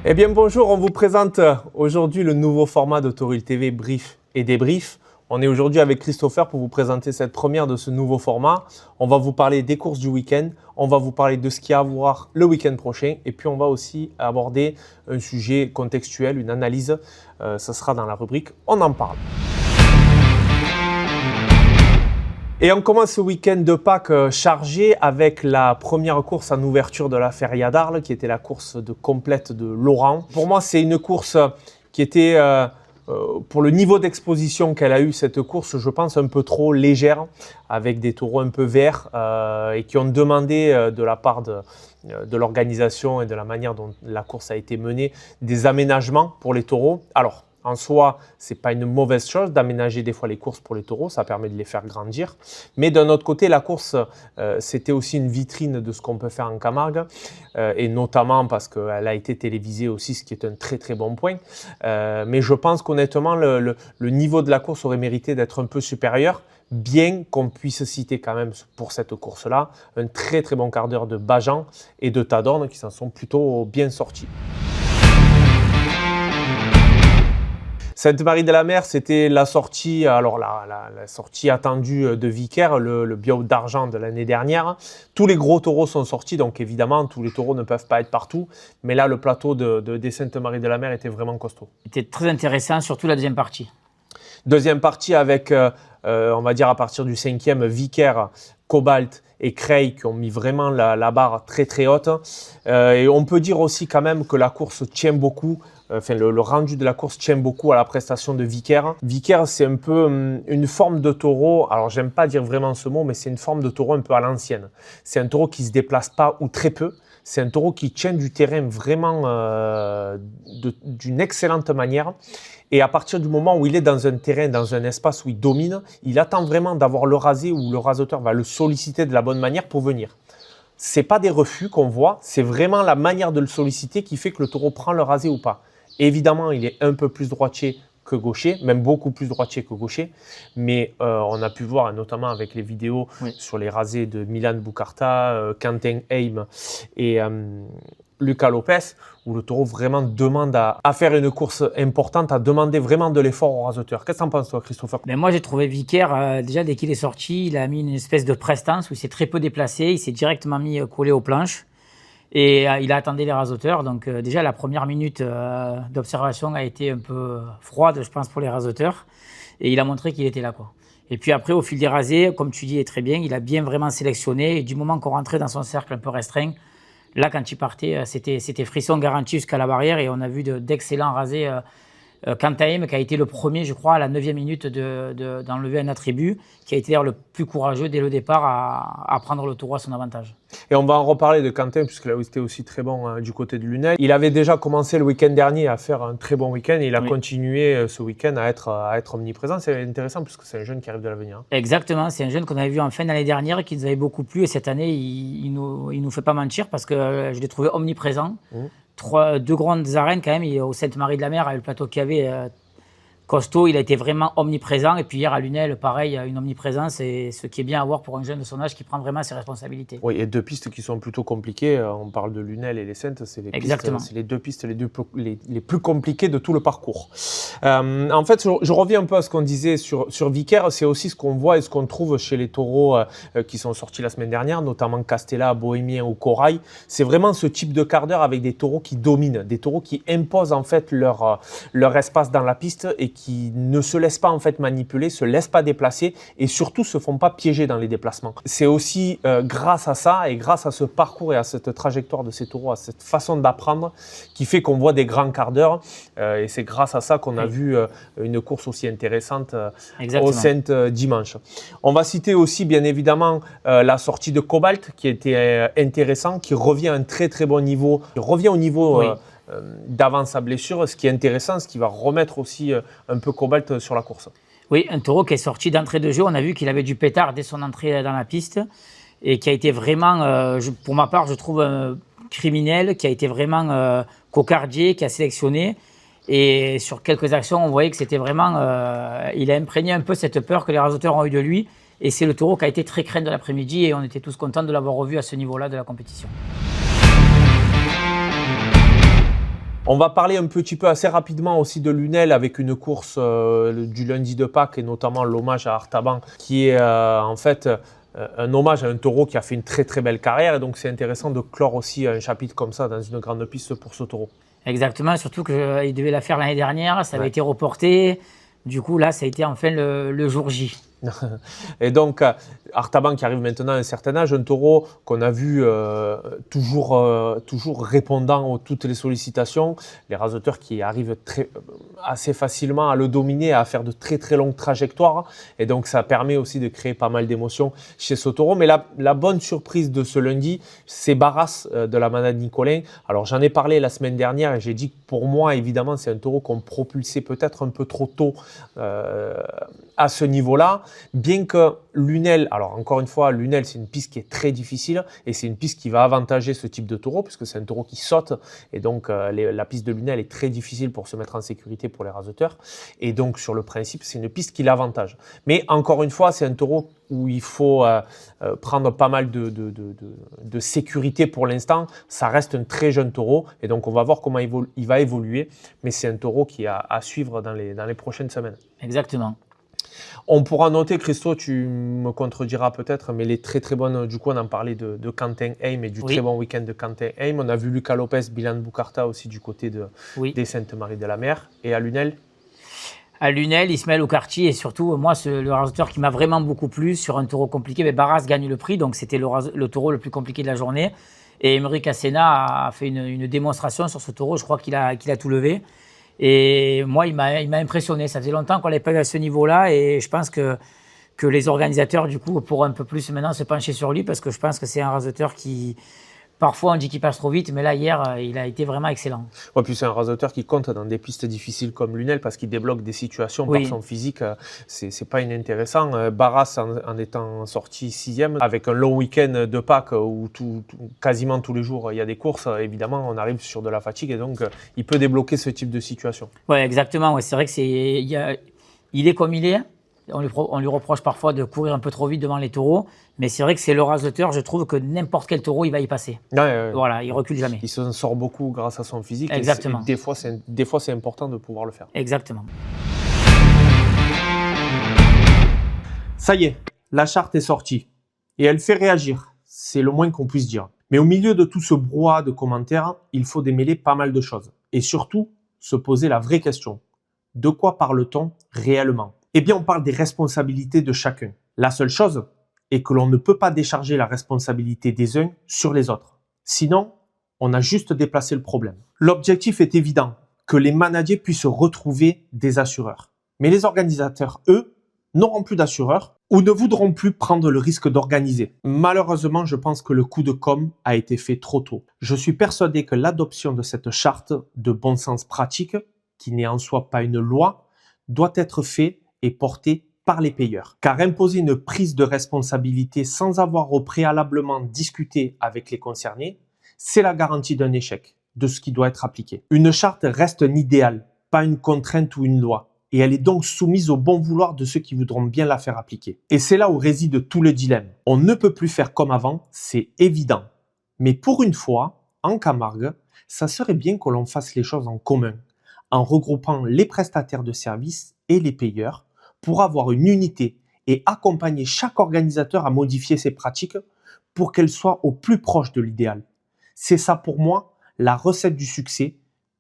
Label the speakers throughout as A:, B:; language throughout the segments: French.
A: Eh bien bonjour, on vous présente aujourd'hui le nouveau format d'Autoril TV Brief et Débrief. On est aujourd'hui avec Christopher pour vous présenter cette première de ce nouveau format. On va vous parler des courses du week-end, on va vous parler de ce qu'il y a à voir le week-end prochain et puis on va aussi aborder un sujet contextuel, une analyse. Ça sera dans la rubrique « On en parle ». Et on commence ce week-end de Pâques chargé avec la première course en ouverture de la Feria d'Arles, qui était la course de complète de Laurent. Pour moi, c'est une course qui était, pour le niveau d'exposition qu'elle a eu, cette course, je pense, un peu trop légère, avec des taureaux un peu verts et qui ont demandé de la part de l'organisation et de la manière dont la course a été menée, des aménagements pour les taureaux. Alors, en soi, ce n'est pas une mauvaise chose d'aménager des fois les courses pour les taureaux, ça permet de les faire grandir. Mais d'un autre côté, la course, c'était aussi une vitrine de ce qu'on peut faire en Camargue, et notamment parce qu'elle a été télévisée aussi, ce qui est un très très bon point. Mais je pense qu'honnêtement, le niveau de la course aurait mérité d'être un peu supérieur, bien qu'on puisse citer quand même pour cette course-là un très très bon quart d'heure de Bajan et de Tadorne qui s'en sont plutôt bien sortis. Sainte-Marie-de-la-Mer, c'était la sortie, alors la sortie attendue de Vicaire, le bio d'argent de l'année dernière. Tous les gros taureaux sont sortis, donc évidemment, tous les taureaux ne peuvent pas être partout. Mais là, le plateau des Sainte-Marie-de-la-Mer était vraiment costaud.
B: C'était très intéressant, surtout la deuxième partie. Deuxième
A: partie avec, on va dire à partir du 5e, Vicaire, Cobalt et Creil qui ont mis vraiment la barre très très haute. Et on peut dire aussi quand même que la course tient beaucoup. Enfin, le rendu de la course tient beaucoup à la prestation de Vicaire. Vicaire, c'est un peu une forme de taureau, alors j'aime pas dire vraiment ce mot, mais c'est une forme de taureau un peu à l'ancienne. C'est un taureau qui ne se déplace pas ou très peu. C'est un taureau qui tient du terrain vraiment d'une excellente manière. Et à partir du moment où il est dans un terrain, dans un espace où il domine, il attend vraiment d'avoir le rasé ou le raseteur va le solliciter de la bonne manière pour venir. Ce n'est pas des refus qu'on voit, c'est vraiment la manière de le solliciter qui fait que le taureau prend le rasé ou pas. Évidemment, il est un peu plus droitier que gaucher, même beaucoup plus droitier que gaucher, mais on a pu voir, notamment avec les vidéos sur les rasés de Milan Boucarta, Quentin Heim et Lucas Lopez, où le taureau vraiment demande à faire une course importante, à demander vraiment de l'effort au raseteur. Qu'est-ce que tu en penses, toi, Christopher?
B: Moi, j'ai trouvé Vicaire, déjà, dès qu'il est sorti, il a mis une espèce de prestance où il s'est très peu déplacé, il s'est directement mis collé aux planches et il a attendu les raseteurs. Donc, déjà, la première minute d'observation a été un peu froide, je pense, pour les raseteurs et il a montré qu'il était là, quoi. Et puis après, au fil des rasés, comme tu dis très bien, il a bien vraiment sélectionné et du moment qu'on rentrait dans son cercle un peu restreint, là, quand il partait, c'était frisson garanti jusqu'à la barrière et on a vu d'excellents rasés. Quentin qui a été le premier, je crois, à la 9e minute d'enlever un attribut, qui a été d'ailleurs le plus courageux dès le départ à prendre le taureau à son avantage.
A: Et on va en reparler de Quentin, puisque là, c'était aussi très bon du côté de Lunel. Il avait déjà commencé le week-end dernier à faire un très bon week-end et il a continué ce week-end à être omniprésent. C'est intéressant puisque c'est un jeune qui arrive de l'avenir.
B: Exactement, c'est un jeune qu'on avait vu en fin d'année dernière qui nous avait beaucoup plu et cette année, il nous fait pas mentir parce que je l'ai trouvé omniprésent. Deux grandes arènes quand même, au Sainte-Marie-de-la-Mer, avec le plateau qu'il y avait costaud, il a été vraiment omniprésent. Et puis hier à Lunel, pareil, une omniprésence, et ce qui est bien à voir pour un jeune de son âge qui prend vraiment ses responsabilités.
A: Oui, et deux pistes qui sont plutôt compliquées. On parle de Lunel et les Saintes, c'est les deux pistes les plus compliquées de tout le parcours. En fait, je reviens un peu à ce qu'on disait sur Vicaire. C'est aussi ce qu'on voit et ce qu'on trouve chez les taureaux qui sont sortis la semaine dernière, notamment Castella, Bohémien ou Corail. C'est vraiment ce type de quart d'heure avec des taureaux qui dominent, des taureaux qui imposent en fait leur espace dans la piste et qui ne se laissent pas en fait manipuler, se laissent pas déplacer et surtout se font pas piéger dans les déplacements. C'est aussi grâce à ça et grâce à ce parcours et à cette trajectoire de ces taureaux, à cette façon d'apprendre qui fait qu'on voit des grands quarts d'heure et c'est grâce à ça qu'on a vu une course aussi intéressante au Saintes dimanche. On va citer aussi bien évidemment la sortie de Cobalt qui était intéressant, qui revient à un très très bon niveau, qui revient au niveau d'avant sa blessure, ce qui est intéressant, ce qui va remettre aussi un peu Cobalt sur la course.
B: Oui, un taureau qui est sorti d'entrée de jeu, on a vu qu'il avait du pétard dès son entrée dans la piste et qui a été vraiment, pour ma part, je trouve criminel, qui a été vraiment cocardier, qui a sélectionné et sur quelques actions, on voyait que c'était vraiment, il a imprégné un peu cette peur que les raseteurs ont eu de lui et c'est le taureau qui a été très craint de l'après-midi et on était tous contents de l'avoir revu à ce niveau-là de la compétition.
A: On va parler un petit peu assez rapidement aussi de Lunel avec une course du lundi de Pâques et notamment l'hommage à Artaban qui est en fait un hommage à un taureau qui a fait une très très belle carrière et donc c'est intéressant de clore aussi un chapitre comme ça dans une grande piste pour ce taureau.
B: Exactement, surtout qu'il devait la faire l'année dernière, ça avait été reporté. Du coup, là, ça a été enfin le jour J.
A: Et donc, Artaban qui arrive maintenant à un certain âge, un taureau qu'on a vu toujours répondant à toutes les sollicitations, les raseteurs qui arrivent assez facilement à le dominer, à faire de très très longues trajectoires. Et donc, ça permet aussi de créer pas mal d'émotions chez ce taureau. Mais la bonne surprise de ce lundi, c'est Barras de la manade Nicolin. Alors, j'en ai parlé la semaine dernière et j'ai dit que pour moi, évidemment, c'est un taureau qu'on propulsait peut-être un peu trop tôt à ce niveau-là. Bien que Lunel, alors encore une fois, Lunel c'est une piste qui est très difficile et c'est une piste qui va avantager ce type de taureau puisque c'est un taureau qui saute et donc la piste de Lunel est très difficile pour se mettre en sécurité pour les raseteurs et donc sur le principe c'est une piste qui l'avantage. Mais encore une fois c'est un taureau où il faut prendre pas mal de sécurité pour l'instant. Ça reste un très jeune taureau et donc on va voir comment il va évoluer mais c'est un taureau qui est à suivre dans les prochaines semaines.
B: Exactement.
A: On pourra noter, Christo, tu me contrediras peut-être, mais les très très bonnes, du coup on en parlait de Quentin Heim et du très bon week-end de Quentin Heim. On a vu Lucas Lopez, Bilan Boucarta aussi du côté des Sainte-Marie-de-la-Mer. Et à Lunel?
B: À Lunel, Ismaël Oukarti et surtout, moi, le raseteur qui m'a vraiment beaucoup plu sur un taureau compliqué, mais Barras gagne le prix, donc c'était le taureau le plus compliqué de la journée. Et Émeric Asséna a fait une démonstration sur ce taureau, je crois qu'il a tout levé. Et moi, il m'a impressionné. Ça faisait longtemps qu'on l'avait pas eu à ce niveau-là et je pense que les organisateurs, du coup, pourront un peu plus maintenant se pencher sur lui parce que je pense que c'est un raseteur qui, parfois, on dit qu'il passe trop vite, mais là, hier, il a été vraiment excellent.
A: Ouais, puis c'est un raseteur qui compte dans des pistes difficiles comme Lunel parce qu'il débloque des situations par son physique. C'est pas inintéressant. Barras, en étant sorti 6e, avec un long week-end de Pâques où quasiment tous les jours il y a des courses, évidemment, on arrive sur de la fatigue et donc il peut débloquer ce type de situation.
B: Oui, exactement. Ouais. C'est vrai que il est comme il est. On lui reproche parfois de courir un peu trop vite devant les taureaux, mais c'est vrai que c'est le raseteur, je trouve que n'importe quel taureau, il va y passer.
A: Ouais.
B: Voilà, il recule jamais.
A: Il s'en sort beaucoup grâce à son physique.
B: Exactement.
A: Et des fois, c'est important de pouvoir le faire.
B: Exactement.
A: Ça y est, la charte est sortie. Et elle fait réagir, c'est le moins qu'on puisse dire. Mais au milieu de tout ce brouhaha de commentaires, il faut démêler pas mal de choses. Et surtout, se poser la vraie question. De quoi parle-t-on réellement ? Eh bien, on parle des responsabilités de chacun. La seule chose est que l'on ne peut pas décharger la responsabilité des uns sur les autres. Sinon, on a juste déplacé le problème. L'objectif est évident, que les manadiers puissent retrouver des assureurs. Mais les organisateurs, eux, n'auront plus d'assureurs ou ne voudront plus prendre le risque d'organiser. Malheureusement, je pense que le coup de com' a été fait trop tôt. Je suis persuadé que l'adoption de cette charte de bon sens pratique, qui n'est en soi pas une loi, doit être faite et porté par les payeurs. Car imposer une prise de responsabilité sans avoir au préalablement discuté avec les concernés, c'est la garantie d'un échec de ce qui doit être appliqué. Une charte reste un idéal, pas une contrainte ou une loi. Et elle est donc soumise au bon vouloir de ceux qui voudront bien la faire appliquer. Et c'est là où réside tout le dilemme. On ne peut plus faire comme avant, c'est évident. Mais pour une fois, en Camargue, ça serait bien que l'on fasse les choses en commun, en regroupant les prestataires de services et les payeurs, pour avoir une unité et accompagner chaque organisateur à modifier ses pratiques pour qu'elles soient au plus proche de l'idéal. C'est ça pour moi la recette du succès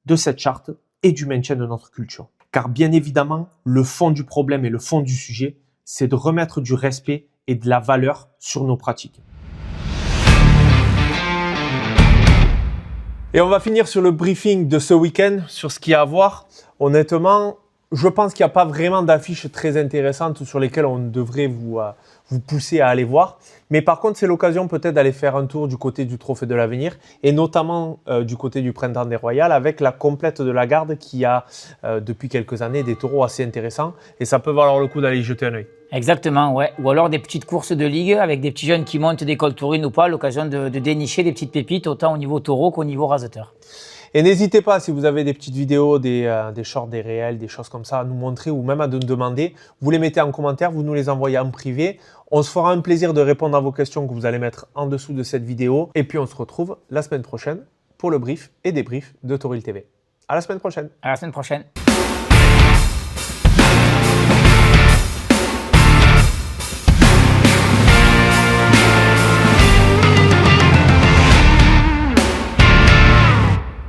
A: de cette charte et du maintien de notre culture. Car bien évidemment, le fond du problème et le fond du sujet, c'est de remettre du respect et de la valeur sur nos pratiques. Et on va finir sur le briefing de ce week-end, sur ce qu'il y a à voir. Honnêtement, je pense qu'il n'y a pas vraiment d'affiches très intéressantes sur lesquelles on devrait vous pousser à aller voir. Mais par contre, c'est l'occasion peut-être d'aller faire un tour du côté du Trophée de l'Avenir et notamment du côté du Printemps des Royales avec la complète de la Garde qui a depuis quelques années des taureaux assez intéressants et ça peut valoir le coup d'aller y jeter un œil.
B: Exactement, ouais. Ou alors des petites courses de ligue avec des petits jeunes qui montent des cols taurines ou pas, l'occasion de dénicher des petites pépites autant au niveau taureau qu'au niveau raseteur.
A: Et n'hésitez pas, si vous avez des petites vidéos, des shorts, des réels, des choses comme ça à nous montrer ou même à nous demander, vous les mettez en commentaire, vous nous les envoyez en privé. On se fera un plaisir de répondre à vos questions que vous allez mettre en dessous de cette vidéo. Et puis on se retrouve la semaine prochaine pour le brief et débrief de Tauril TV. À la semaine prochaine.
B: À la semaine prochaine.